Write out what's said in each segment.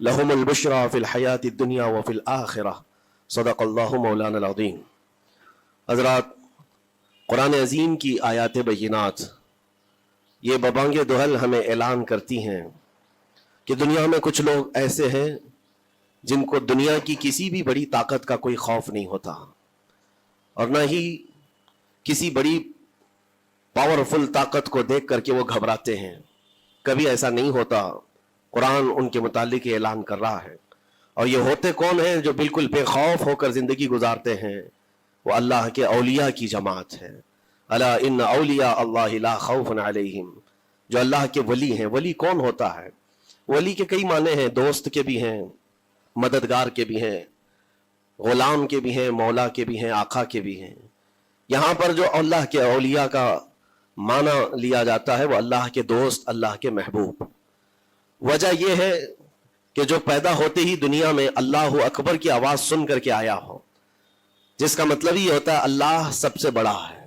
لهم البشرى في الحیات الدنیا وفی الآخرہ صدق اللہ مولانا العظیم۔ حضرات، قرآن عظیم کی آیات بینات یہ ببانگ دہل ہمیں اعلان کرتی ہیں کہ دنیا میں کچھ لوگ ایسے ہیں جن کو دنیا کی کسی بھی بڑی طاقت کا کوئی خوف نہیں ہوتا، اور نہ ہی کسی بڑی پاورفل طاقت کو دیکھ کر کے وہ گھبراتے ہیں۔ کبھی ایسا نہیں ہوتا۔ قرآن ان کے متعلق اعلان کر رہا ہے، اور یہ ہوتے کون ہیں جو بالکل بے خوف ہو کر زندگی گزارتے ہیں؟ وہ اللہ کے اولیاء کی جماعت ہے۔ الا ان اولیاء اللہ لا خوف علیہم، جو اللہ کے ولی ہیں۔ ولی کون ہوتا ہے؟ ولی کے کئی معنی ہیں، دوست کے بھی ہیں، مددگار کے بھی ہیں، غلام کے بھی ہیں، مولا کے بھی ہیں، آقا کے بھی ہیں۔ یہاں پر جو اللہ کے اولیاء کا معنی لیا جاتا ہے وہ اللہ کے دوست، اللہ کے محبوب۔ وجہ یہ ہے کہ جو پیدا ہوتے ہی دنیا میں اللہ اکبر کی آواز سن کر کے آیا ہو، جس کا مطلب یہ ہوتا ہے اللہ سب سے بڑا ہے۔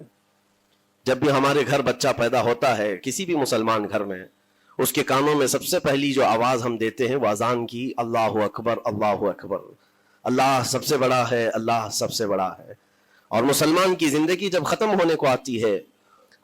جب بھی ہمارے گھر بچہ پیدا ہوتا ہے، کسی بھی مسلمان گھر میں، اس کے کانوں میں سب سے پہلی جو آواز ہم دیتے ہیں وہ اذان کی، اللہ اکبر اللہ اکبر، اللہ سب سے بڑا ہے، اللہ سب سے بڑا ہے۔ اور مسلمان کی زندگی جب ختم ہونے کو آتی ہے،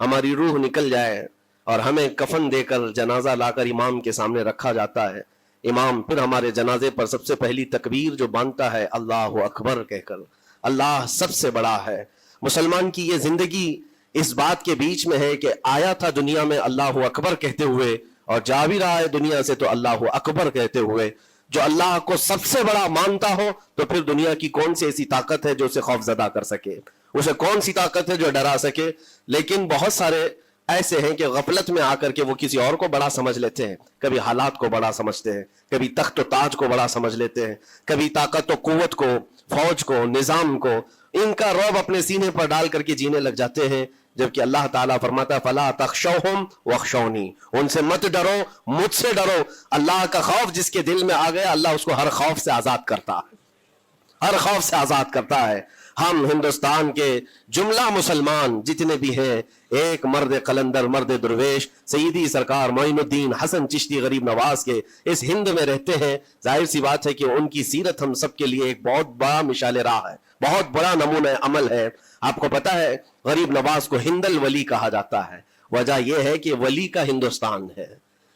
ہماری روح نکل جائے اور ہمیں کفن دے کر جنازہ لا کر امام کے سامنے رکھا جاتا ہے، امام پھر ہمارے جنازے پر سب سے پہلی تکبیر جو باندھتا ہے اللہ اکبر کہہ کر، اللہ سب سے بڑا ہے۔ مسلمان کی یہ زندگی اس بات کے بیچ میں ہے کہ آیا تھا دنیا میں اللہ اکبر کہتے ہوئے، اور جا بھی رہا ہے دنیا سے تو اللہ اکبر کہتے ہوئے۔ جو اللہ کو سب سے بڑا مانتا ہو تو پھر دنیا کی کون سی ایسی طاقت ہے جو اسے خوف زدہ کر سکے؟ اسے کون سی طاقت ہے جو ڈرا سکے؟ لیکن بہت سارے ایسے ہیں کہ غفلت میں آ کر کے وہ کسی اور کو بڑا سمجھ لیتے ہیں۔ کبھی حالات کو بڑا سمجھتے ہیں، کبھی تخت و تاج کو بڑا سمجھ لیتے ہیں، کبھی طاقت و قوت کو، فوج کو، نظام کو، ان کا رعب اپنے سینے پر ڈال کر کے جینے لگ جاتے ہیں، جبکہ اللہ تعالیٰ فرماتا ہے فَلَا تَخْشَوْهُمْ وَاخْشَوْنِي، ان سے مت ڈرو، مجھ سے ڈرو۔ اللہ کا خوف جس کے دل میں آ گیا، اللہ اس کو ہر خوف سے آزاد کرتا ہے، ہر خوف سے آزاد کرتا ہے۔ ہم ہندوستان کے جملہ مسلمان جتنے بھی ہیں، ایک مرد قلندر، مرد درویش، سیدی سرکار معین الدین حسن چشتی غریب نواز کے اس ہند میں رہتے ہیں۔ ظاہر سی بات ہے کہ ان کی سیرت ہم سب کے لیے ایک بہت بڑا مشعل راہ ہے، بہت بڑا نمونہ عمل ہے۔ آپ کو پتا ہے غریب نواز کو ہند الولی کہا جاتا ہے۔ وجہ یہ ہے کہ ولی کا ہندوستان ہے،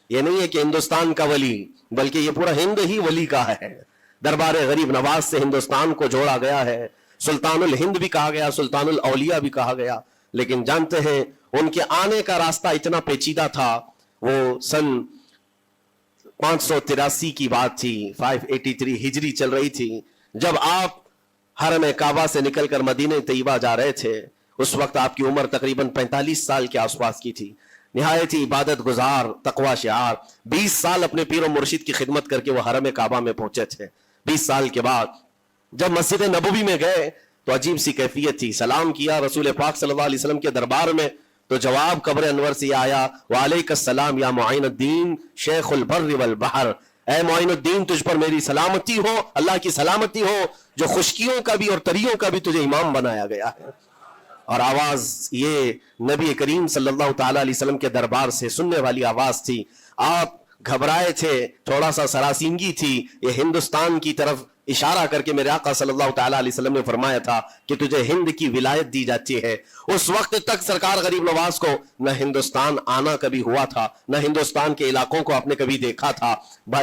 یہ نہیں ہے کہ ہندوستان کا ولی، بلکہ یہ پورا ہند ہی ولی کا ہے۔ دربار غریب نواز سے ہندوستان کو جوڑا گیا ہے، سلطان الہند بھی کہا گیا، سلطان الاولیاء بھی کہا گیا۔ لیکن جانتے ہیں ان کے آنے کا راستہ اتنا پیچیدہ تھا۔ وہ سن 583 کی بات تھی، 583 ہجری چل رہی تھی، جب آپ حرم کعبہ سے نکل کر مدینہ طیبہ جا رہے تھے۔ اس وقت آپ کی عمر تقریباً 45 سال کے آس پاس کی تھی، نہایت ہی عبادت گزار، تقوی شعار۔ 20 سال اپنے پیر و مرشد کی خدمت کر کے وہ حرم کعبہ میں پہنچے تھے۔ 20 سال کے بعد جب مسجد نبوی میں گئے تو عجیب سی کیفیت تھی۔ سلام کیا رسول پاک صلی اللہ علیہ وسلم کے دربار میں، تو جواب قبر انور سے آیا وعلیک السلام یا معین الدین شیخ البر والبحر، اے معین الدین تجھ پر میری سلامتی ہو، اللہ کی سلامتی ہو، جو خشکیوں کا بھی اور تریوں کا بھی تجھے امام بنایا گیا ہے۔ اور آواز یہ نبی کریم صلی اللہ تعالی علیہ وسلم کے دربار سے سننے والی آواز تھی۔ آپ گھبرائے تھے، تھوڑا سا سراسینگی تھی۔ یہ ہندوستان کی طرف اشارہ کر کے میرے آقا صلی اللہ تعالی علیہ وسلم نے فرمایا تھا کہ تجھے ہند کی ولایت دی جاتی ہے۔ اس وقت تک سرکار غریب نواز کو نہ ہندوستان آنا کبھی ہوا تھا، نہ ہندوستان کے علاقوں کو آپ نے کبھی دیکھا تھا،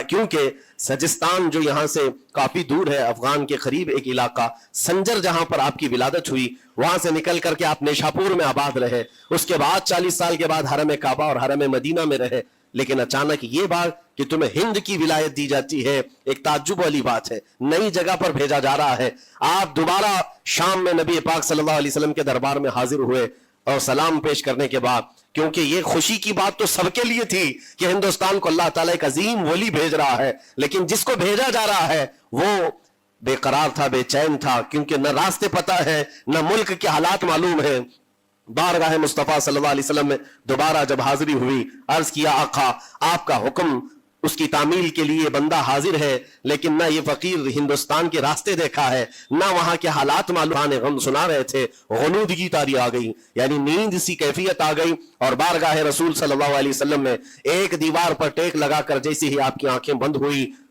کیونکہ سجستان جو یہاں سے کافی دور ہے، افغان کے قریب ایک علاقہ سنجر، جہاں پر آپ کی ولادت ہوئی، وہاں سے نکل کر کے آپ نیشاپور میں آباد رہے۔ اس کے بعد 40 سال کے بعد حرم کعبہ اور حرم مدینہ میں رہے۔ لیکن اچانک یہ بات کہ تمہیں ہند کی ولایت دی جاتی ہے، ایک تعجب والی بات ہے، نئی جگہ پر بھیجا جا رہا ہے۔ آپ دوبارہ شام میں نبی پاک صلی اللہ علیہ وسلم کے دربار میں حاضر ہوئے، اور سلام پیش کرنے کے بعد، کیونکہ یہ خوشی کی بات تو سب کے لیے تھی کہ ہندوستان کو اللہ تعالیٰ ایک عظیم ولی بھیج رہا ہے، لیکن جس کو بھیجا جا رہا ہے وہ بے قرار تھا، بے چین تھا، کیونکہ نہ راستے پتہ ہے، نہ ملک کے حالات معلوم ہیں۔ بارگاہ مصطفیٰ صلی اللہ علیہ وسلم میں دوبارہ جب حاضری ہوئی، عرض کیا آقا آپ کا حکم، اس کی تعمیل کے لیے بندہ حاضر ہے، لیکن نہ یہ فقیر ہندوستان کے راستے دیکھا ہے، نہ وہاں کے حالات معلوم، غم سنا رہے تھے، غنودگی طاری آ گئی، یعنی نیند سی کیفیت آ گئی، اور بارگاہ رسول صلی اللہ علیہ وسلم میں ایک دیوار پر ٹیک لگا کر جیسے ہی آپ کی آنکھیں بند ہوئی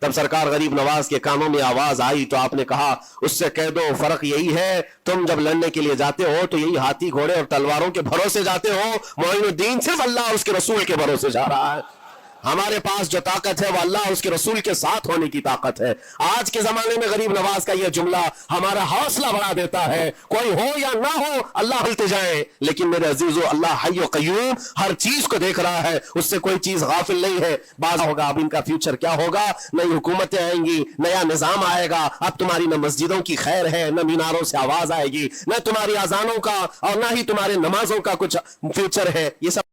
تب سرکار غریب نواز کے کانوں میں آواز آئی تو آپ نے کہا اس سے کہہ دو فرق یہی ہے، تم جب لڑنے کے لیے جاتے ہو تو یہی ہاتھی گھوڑے اور تلواروں کے بھروسے جاتے ہو، معین الدین صرف اللہ اس کے رسول کے بھروسے جا رہا ہے۔ ہمارے پاس جو طاقت ہے وہ اللہ اس کے رسول کے ساتھ ہونے کی طاقت ہے۔ آج کے زمانے میں غریب نواز کا یہ جملہ ہمارا حوصلہ بڑھا دیتا ہے، کوئی ہو یا نہ ہو اللہ ہلتے جائیں، لیکن میرے عزیزو اللہ حی و قیوم ہر چیز کو دیکھ رہا ہے، اس سے کوئی چیز غافل نہیں ہے۔ بعض ہوگا اب ان کا فیوچر کیا ہوگا، نئی حکومتیں آئیں گی، نیا نظام آئے گا، اب تمہاری نہ مسجدوں کی خیر ہے، نہ میناروں سے آواز آئے گی، نہ تمہاری اذانوں کا اور نہ ہی تمہارے نمازوں کا کچھ فیوچر ہے۔ یہ سب